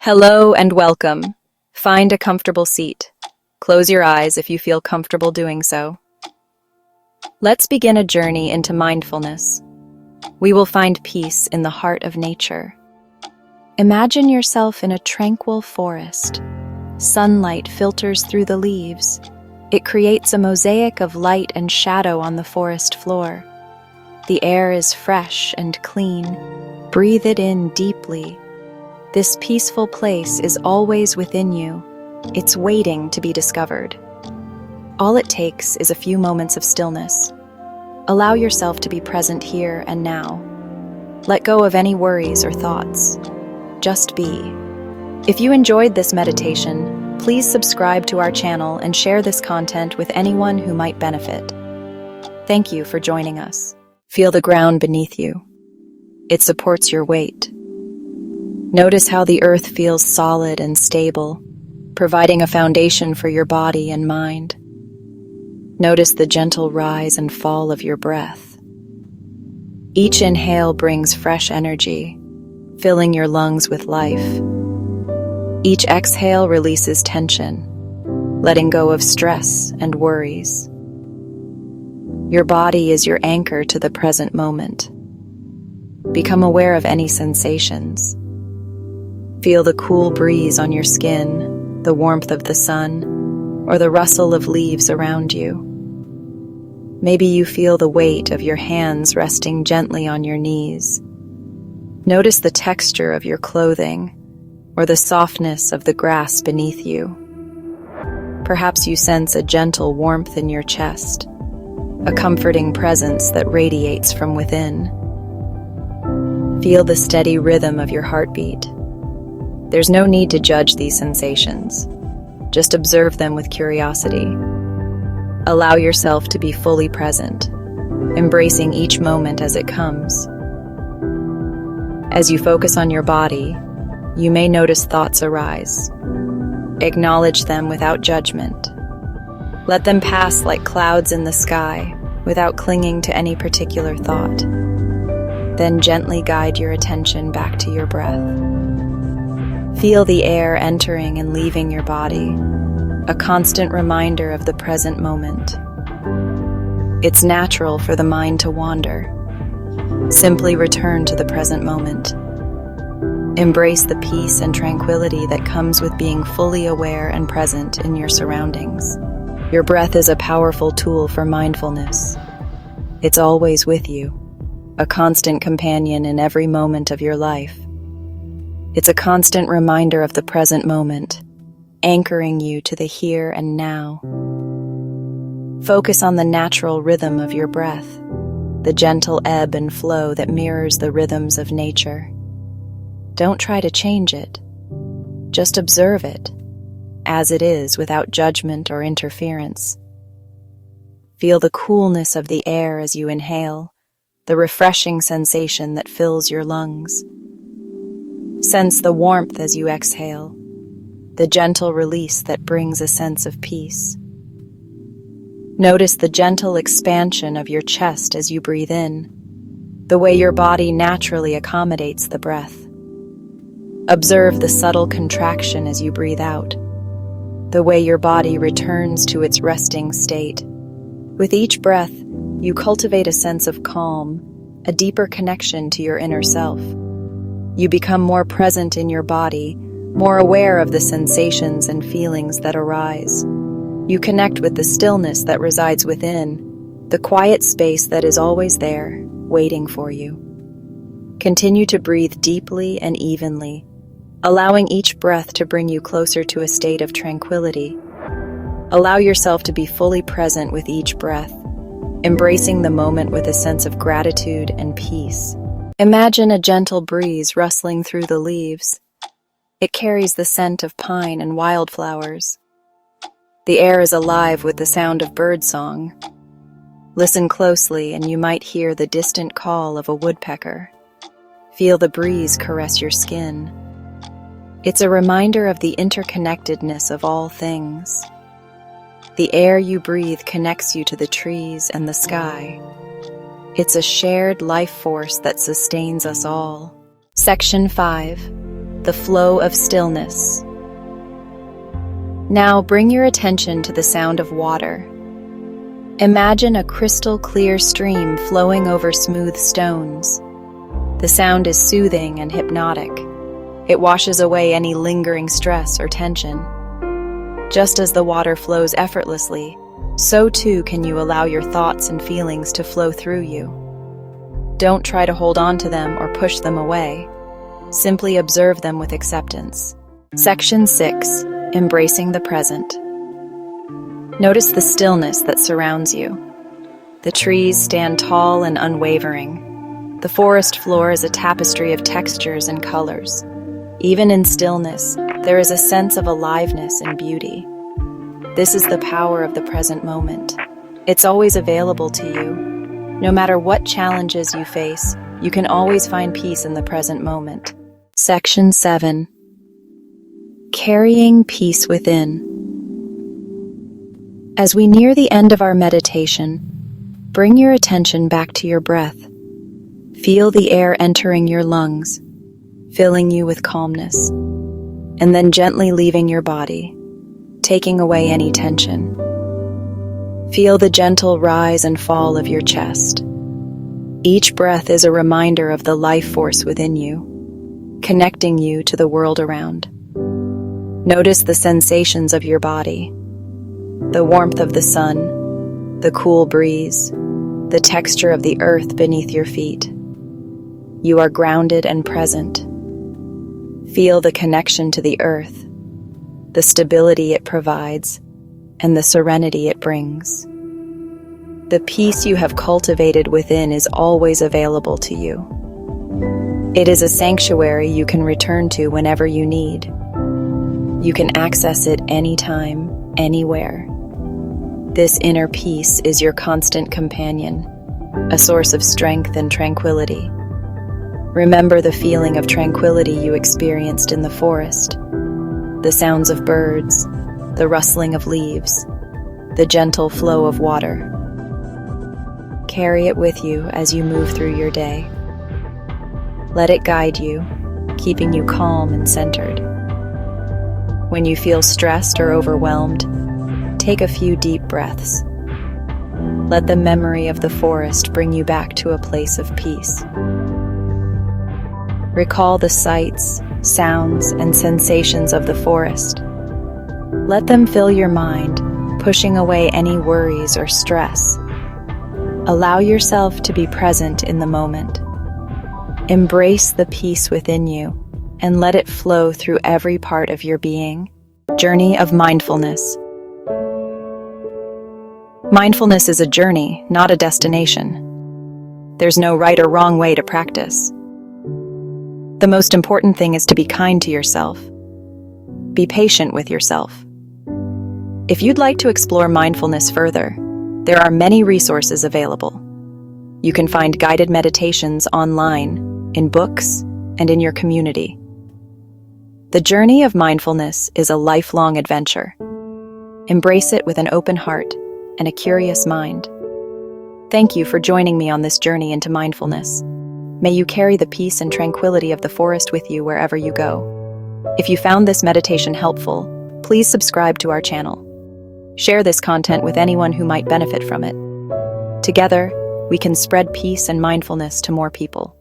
Hello and welcome. Find a comfortable seat. Close your eyes if you feel comfortable doing so. Let's begin a journey into mindfulness. We will find peace in the heart of nature. Imagine yourself in a tranquil forest. Sunlight filters through the leaves. It creates a mosaic of light and shadow on the forest floor. The air is fresh and clean. Breathe it in deeply. This peaceful place is always within you. It's waiting to be discovered. All it takes is a few moments of stillness. Allow yourself to be present here and now. Let go of any worries or thoughts. Just be. If you enjoyed this meditation, please subscribe to our channel and share this content with anyone who might benefit. Thank you for joining us. Feel the ground beneath you. It supports your weight. Notice how the earth feels solid and stable, providing a foundation for your body and mind. Notice the gentle rise and fall of your breath. Each inhale brings fresh energy, filling your lungs with life. Each exhale releases tension, letting go of stress and worries. Your body is your anchor to the present moment. Become aware of any sensations. Feel the cool breeze on your skin, the warmth of the sun, or the rustle of leaves around you. Maybe you feel the weight of your hands resting gently on your knees. Notice the texture of your clothing, or the softness of the grass beneath you. Perhaps you sense a gentle warmth in your chest, a comforting presence that radiates from within. Feel the steady rhythm of your heartbeat. There's no need to judge these sensations. Just observe them with curiosity. Allow yourself to be fully present, embracing each moment as it comes. As you focus on your body, you may notice thoughts arise. Acknowledge them without judgment. Let them pass like clouds in the sky, without clinging to any particular thought. Then gently guide your attention back to your breath. Feel the air entering and leaving your body, a constant reminder of the present moment. It's natural for the mind to wander. Simply return to the present moment. Embrace the peace and tranquility that comes with being fully aware and present in your surroundings. Your breath is a powerful tool for mindfulness. It's always with you, a constant companion in every moment of your life. It's a constant reminder of the present moment, anchoring you to the here and now. Focus on the natural rhythm of your breath, the gentle ebb and flow that mirrors the rhythms of nature. Don't try to change it. Just observe it, as it is, without judgment or interference. Feel the coolness of the air as you inhale, the refreshing sensation that fills your lungs. Sense the warmth as you exhale, the gentle release that brings a sense of peace. Notice the gentle expansion of your chest as you breathe in, the way your body naturally accommodates the breath. Observe the subtle contraction as you breathe out, the way your body returns to its resting state. With each breath, you cultivate a sense of calm, a deeper connection to your inner self. You become more present in your body, more aware of the sensations and feelings that arise. You connect with the stillness that resides within, the quiet space that is always there, waiting for you. Continue to breathe deeply and evenly, allowing each breath to bring you closer to a state of tranquility. Allow yourself to be fully present with each breath, embracing the moment with a sense of gratitude and peace. Imagine a gentle breeze rustling through the leaves. It carries the scent of pine and wildflowers. The air is alive with the sound of birdsong. Listen closely and you might hear the distant call of a woodpecker. Feel the breeze caress your skin. It's a reminder of the interconnectedness of all things. The air you breathe connects you to the trees and the sky. It's a shared life force that sustains us all. Section 5. the flow of stillness. Now bring your attention to the sound of water. Imagine a crystal clear stream flowing over smooth stones. The sound is soothing and hypnotic. It washes away any lingering stress or tension. Just as the water flows effortlessly, so too can you allow your thoughts and feelings to flow through you. Don't try to hold on to them or push them away. Simply observe them with acceptance. Section 6. Embracing the present. Notice the stillness that surrounds you. The trees stand tall and unwavering. The forest floor is a tapestry of textures and colors. Even in stillness, there is a sense of aliveness and beauty. This is the power of the present moment. It's always available to you. No matter what challenges you face, you can always find peace in the present moment. Section 7. Carrying peace within. As we near the end of our meditation, bring your attention back to your breath. Feel the air entering your lungs, filling you with calmness, and then gently leaving your body, taking away any tension. Feel the gentle rise and fall of your chest. Each breath is a reminder of the life force within you, connecting you to the world around. Notice the sensations of your body, the warmth of the sun, the cool breeze, the texture of the earth beneath your feet. You are grounded and present. Feel the connection to the earth, the stability it provides, and the serenity it brings. The peace you have cultivated within is always available to you. It is a sanctuary you can return to whenever you need. You can access it anytime, anywhere. This inner peace is your constant companion, a source of strength and tranquility. Remember the feeling of tranquility you experienced in the forest, the sounds of birds, the rustling of leaves, the gentle flow of water. Carry it with you as you move through your day. Let it guide you, keeping you calm and centered. When you feel stressed or overwhelmed, take a few deep breaths. Let the memory of the forest bring you back to a place of peace. Recall the sights, sounds, and sensations of the forest. Let them fill your mind, pushing away any worries or stress. Allow yourself to be present in the moment. Embrace the peace within you and let it flow through every part of your being. Journey of mindfulness. Mindfulness is a journey, not a destination. There's no right or wrong way to practice. The most important thing is to be kind to yourself. Be patient with yourself. If you'd like to explore mindfulness further, there are many resources available. You can find guided meditations online, in books, and in your community. The journey of mindfulness is a lifelong adventure. Embrace it with an open heart and a curious mind. Thank you for joining me on this journey into mindfulness. May you carry the peace and tranquility of the forest with you wherever you go. If you found this meditation helpful, please subscribe to our channel. Share this content with anyone who might benefit from it. Together, we can spread peace and mindfulness to more people.